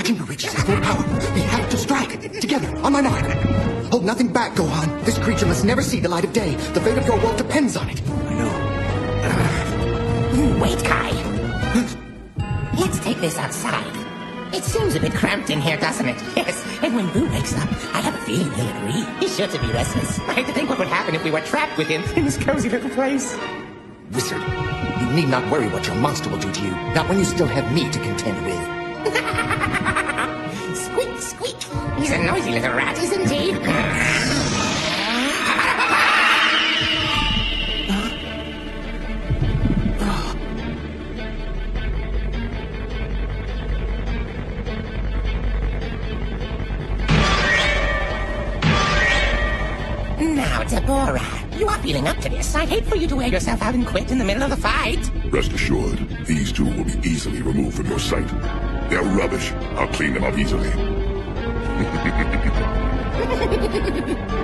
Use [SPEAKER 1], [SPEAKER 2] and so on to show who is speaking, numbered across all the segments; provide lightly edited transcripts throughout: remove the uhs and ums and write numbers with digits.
[SPEAKER 1] Majin Buu reaches his full power, we have to strike. Together, on my mark. Hold nothing back, Gohan. This creature must never see the light of day. The fate of your world depends on it.
[SPEAKER 2] I know.
[SPEAKER 3] Wait, Kai. Let's take this outside. It seems a bit cramped in here, doesn't it? Yes, and when Boo wakes up, I have a feeling he'll agree. He's sure to be restless. I hate to think what would happen if we were trapped with him in this cozy little place.
[SPEAKER 1] Wizard, you need not worry what your monster will do to you. Not when you still have me to contend with.
[SPEAKER 3] Squeak, squeak. He's a noisy little rat, isn't he? Now, Deborah, you are feeling up to this. I'd hate for you to wear yourself out and quit in the middle of the fight.
[SPEAKER 4] Rest assured, these two will be easily removed from your sight. They're rubbish. I'll clean them up easily.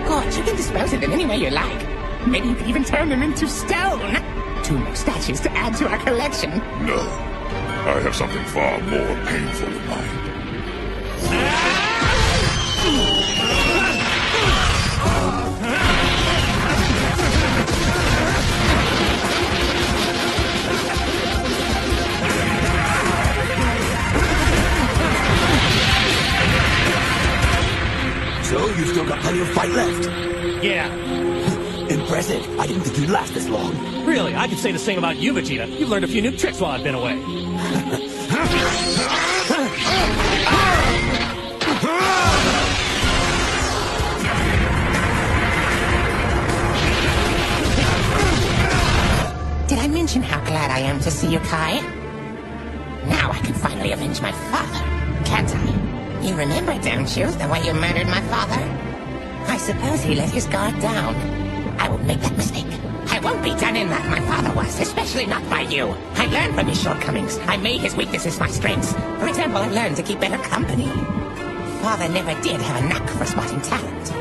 [SPEAKER 3] God, you can dispose of them any way you like. Maybe you could even turn them into stone. 2 more statues to add to our collection.
[SPEAKER 4] No. I have something far more painful in mind.
[SPEAKER 2] So, you've still got plenty of fight left?
[SPEAKER 5] Yeah.
[SPEAKER 2] Impressive. I didn't think you'd last this long.
[SPEAKER 5] Really, I could say the same about you, Vegeta. You've learned a few new tricks while I've been away.
[SPEAKER 3] Did I mention how glad I am to see you, Kai? Now I can finally avenge my father, can't I? You remember, don't you, the way you murdered my father? I suppose he let his guard down. I won't make that mistake. I won't be done in like my father was, especially not by you. I learned from his shortcomings. I made his weaknesses my strengths. For example, I learned to keep better company. Father never did have a knack for spotting talent.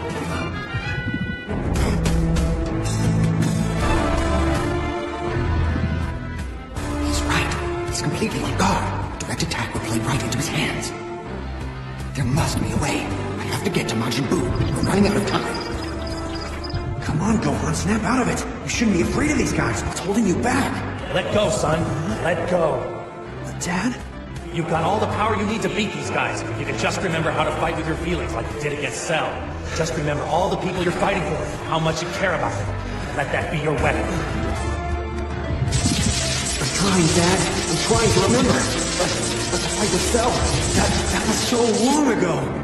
[SPEAKER 1] He's right. He's completely on guard. Direct attack will play right into his hands. There must be a way. I have to get to Majin Buu. We're running out of time.
[SPEAKER 2] Come on, Gohan, snap out of it. You shouldn't be afraid of these guys. What's holding you back?
[SPEAKER 5] Let go, son. Let go.
[SPEAKER 2] Dad?
[SPEAKER 5] You've got all the power you need to beat these guys. You can just remember how to fight with your feelings like you did against Cell. Just remember all the people you're fighting for, how much you care about them. Let that be your weapon.
[SPEAKER 2] I'm trying, Dad. I'm trying to remember. But the fight with Cell, that was so long ago.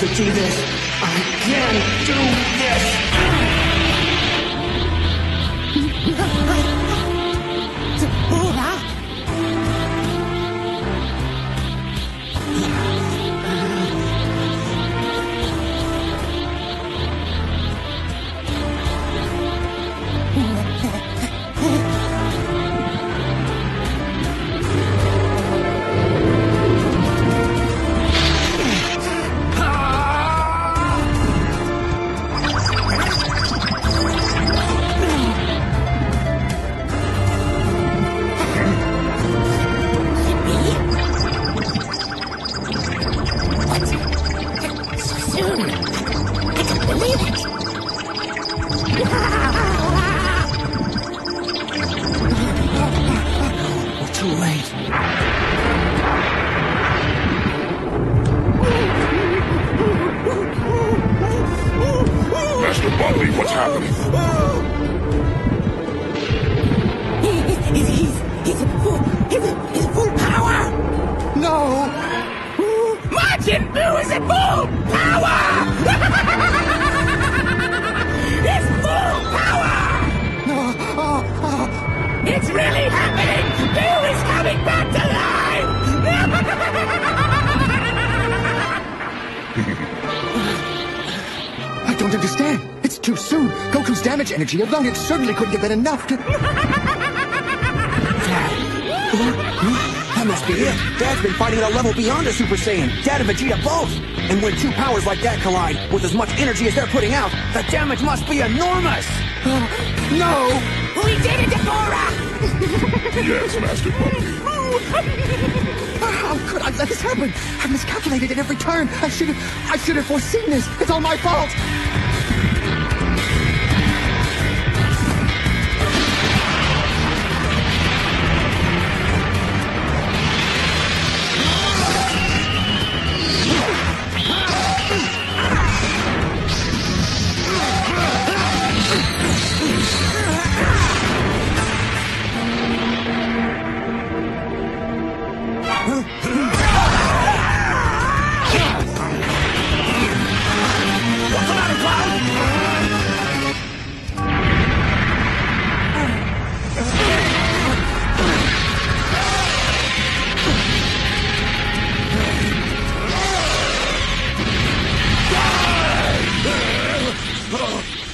[SPEAKER 2] To do this. I can do this!
[SPEAKER 4] What's happening?
[SPEAKER 3] He's full power!
[SPEAKER 1] No!
[SPEAKER 3] Majin Buu is at full power!
[SPEAKER 1] don't understand. It's too soon. Goku's damage energy alone, it certainly couldn't have been enough to...
[SPEAKER 2] That must be it. Dad's been fighting at a level beyond a Super Saiyan. Dad and Vegeta both. And when two powers like that collide, with as much energy as they're putting out, the damage must be enormous.
[SPEAKER 1] No!
[SPEAKER 3] We did it, Dabura!
[SPEAKER 4] Yes, Master Puppy.
[SPEAKER 1] How could I let this happen? I miscalculated at every turn. I should have foreseen this. It's all my fault.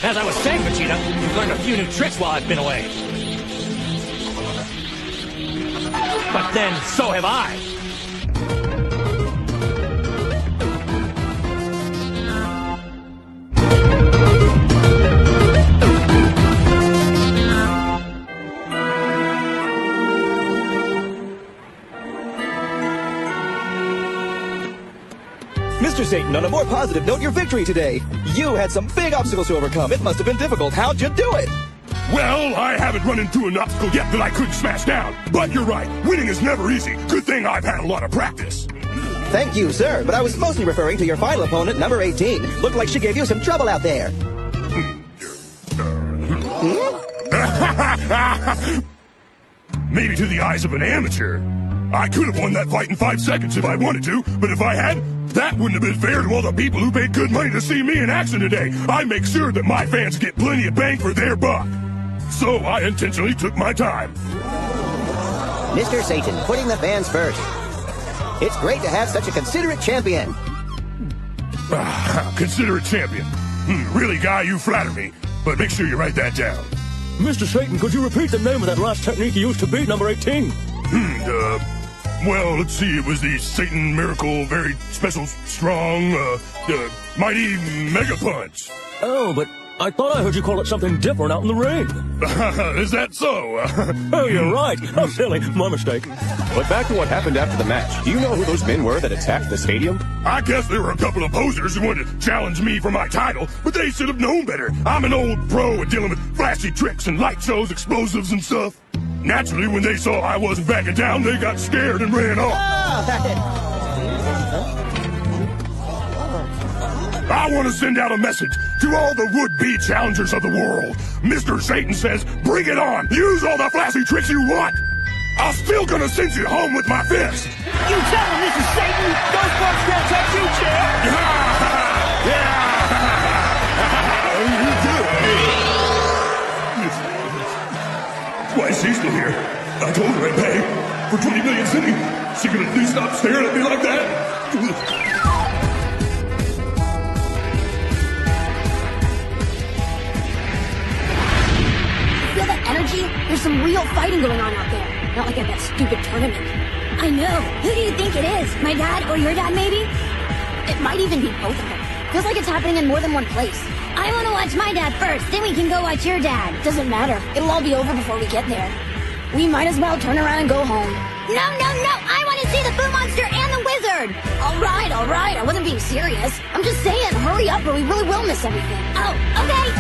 [SPEAKER 5] As I was saying, Vegeta, you've learned a few new tricks while I've been away. But then, so have I.
[SPEAKER 6] Mr. Satan, on a more positive note, your victory today. You had some big obstacles to overcome. It must have been difficult. How'd you do it?
[SPEAKER 4] Well, I haven't run into an obstacle yet that I couldn't smash down. But you're right, winning is never easy. Good thing I've had a lot of practice.
[SPEAKER 6] Thank you, sir, but I was mostly referring to your final opponent, number 18. Looked like she gave you some trouble out there.
[SPEAKER 4] Maybe to the eyes of an amateur. I could have won that fight in 5 seconds if I wanted to, but if I had, that wouldn't have been fair to all the people who paid good money to see me in action today. I make sure that my fans get plenty of bang for their buck. So I intentionally took my time.
[SPEAKER 6] Mr. Satan, putting the fans first. It's great to have such a considerate champion.
[SPEAKER 4] Considerate champion. Really, Guy, you flatter me. But make sure you write that down.
[SPEAKER 7] Mr. Satan, could you repeat the name of that last technique you used to beat number 18?
[SPEAKER 4] Well, let's see, it was the Satan Miracle Very Special Strong, Mighty Mega Punch.
[SPEAKER 7] Oh, but I thought I heard you call it something different out in the ring.
[SPEAKER 4] Is that so?
[SPEAKER 7] Oh, you're right. Oh, silly. My mistake.
[SPEAKER 8] But back to what happened after the match. Do you know who those men were that attacked the stadium?
[SPEAKER 4] I guess there were a couple of posers who wanted to challenge me for my title, but they should have known better. I'm an old pro at dealing with flashy tricks and light shows, explosives and stuff. Naturally, when they saw I wasn't backing down, they got scared and ran off. I want to send out a message to all the would-be challengers of the world. Mr. Satan says, bring it on. Use all the flashy tricks you want. I'm still gonna send you home with my fist.
[SPEAKER 2] You tell him this is Satan. Those bugs can't touch you, champ.
[SPEAKER 4] Why is she still here? I told her I'd pay for 20 million city. She could at least stop staring at me like that.
[SPEAKER 9] Feel that energy? There's some real fighting going on out there. Not like at that stupid tournament. I know. Who do you think it is? My dad or your dad, maybe? It might even be both of them. Feels like it's happening in more than one place. I want to watch my dad first, then we can go watch your dad. Doesn't matter. It'll all be over before we get there. We might as well turn around and go home. No! I want to see the Boo Monster and the Wizard! All right. I wasn't being serious. I'm just saying, hurry up or we really will miss everything. Oh, okay.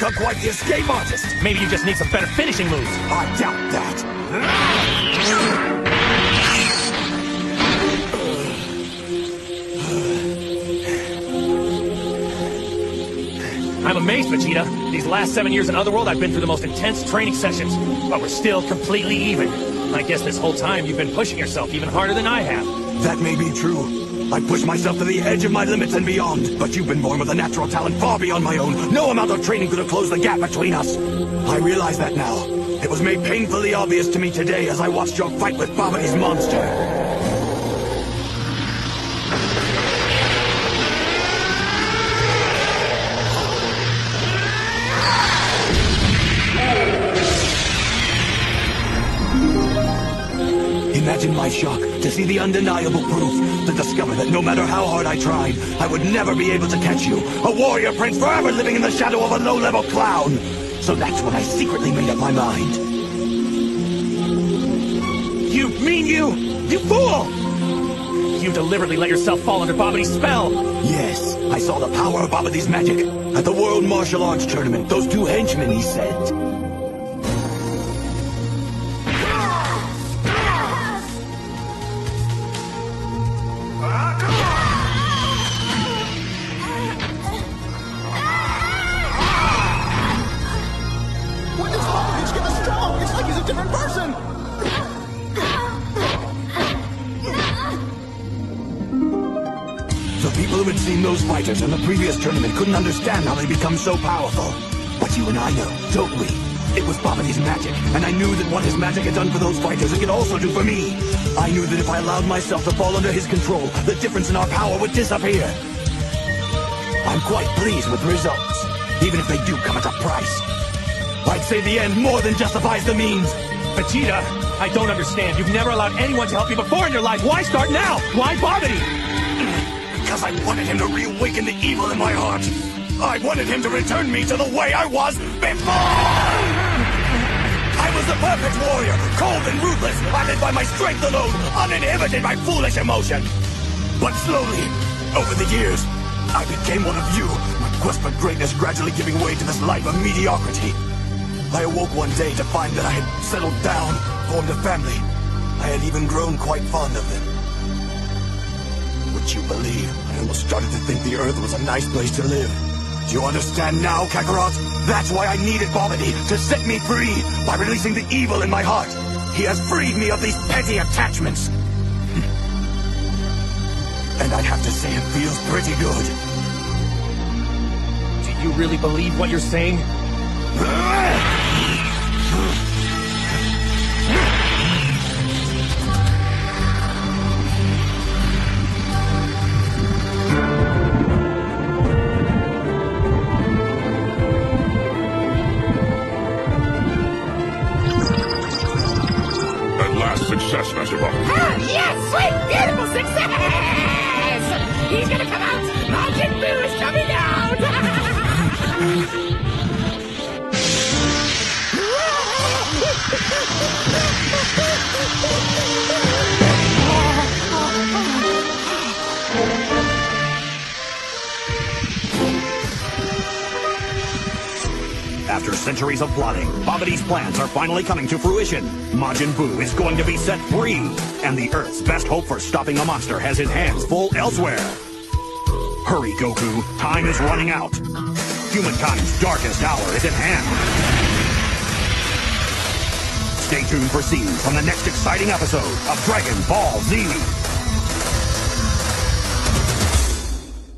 [SPEAKER 2] become quite the escape artist.
[SPEAKER 5] Maybe you just need some better finishing moves.
[SPEAKER 2] I doubt that.
[SPEAKER 5] I'm amazed, Vegeta. These last 7 years in Otherworld, I've been through the most intense training sessions, but we're still completely even. I guess this whole time you've been pushing yourself even harder than I have.
[SPEAKER 2] That may be true. I pushed myself to the edge of my limits and beyond, but you've been born with a natural talent far beyond my own. No amount of training could have closed the gap between us. I realize that now. It was made painfully obvious to me today as I watched your fight with Babidi's monster. Imagine my shock to see the undeniable proof, to discover that no matter how hard I tried, I would never be able to catch you, a warrior prince forever living in the shadow of a low-level clown. So that's when I secretly made up my mind.
[SPEAKER 5] You fool! You deliberately let yourself fall under Babidi's spell!
[SPEAKER 2] Yes, I saw the power of Babidi's magic at the World Martial Arts Tournament, those two henchmen he sent. Those fighters in the previous tournament couldn't understand how they become so powerful. But you and I know, don't we? It was Babidi's magic, and I knew that what his magic had done for those fighters, it could also do for me. I knew that if I allowed myself to fall under his control, the difference in our power would disappear. I'm quite pleased with the results, even if they do come at a price. I'd say the end more than justifies the means.
[SPEAKER 5] Vegeta, I don't understand. You've never allowed anyone to help you before in your life. Why start now? Why Babidi?
[SPEAKER 2] Because I wanted him to reawaken the evil in my heart. I wanted him to return me to the way I was before! I was the perfect warrior, cold and ruthless, led by my strength alone, uninhibited by foolish emotion. But slowly, over the years, I became one of you, my quest for greatness gradually giving way to this life of mediocrity. I awoke one day to find that I had settled down, formed a family. I had even grown quite fond of them. Would you believe, I almost started to think the Earth was a nice place to live. Do you understand now, Kakarot? That's why I needed Babidi, to set me free, by releasing the evil in my heart. He has freed me of these petty attachments. And I have to say it feels pretty good.
[SPEAKER 5] Do you really believe what you're saying?
[SPEAKER 4] Success, Master Ball.
[SPEAKER 3] Yes, sweet, beautiful success! He's gonna come out! Majin Buu is coming out!
[SPEAKER 2] After centuries of plotting, Babidi's plans are finally coming to fruition. Majin Buu is going to be set free, and the Earth's best hope for stopping the monster has his hands full elsewhere. Hurry, Goku, time is running out. Humankind's darkest hour is at hand. Stay tuned for scenes from the next exciting episode of Dragon Ball Z.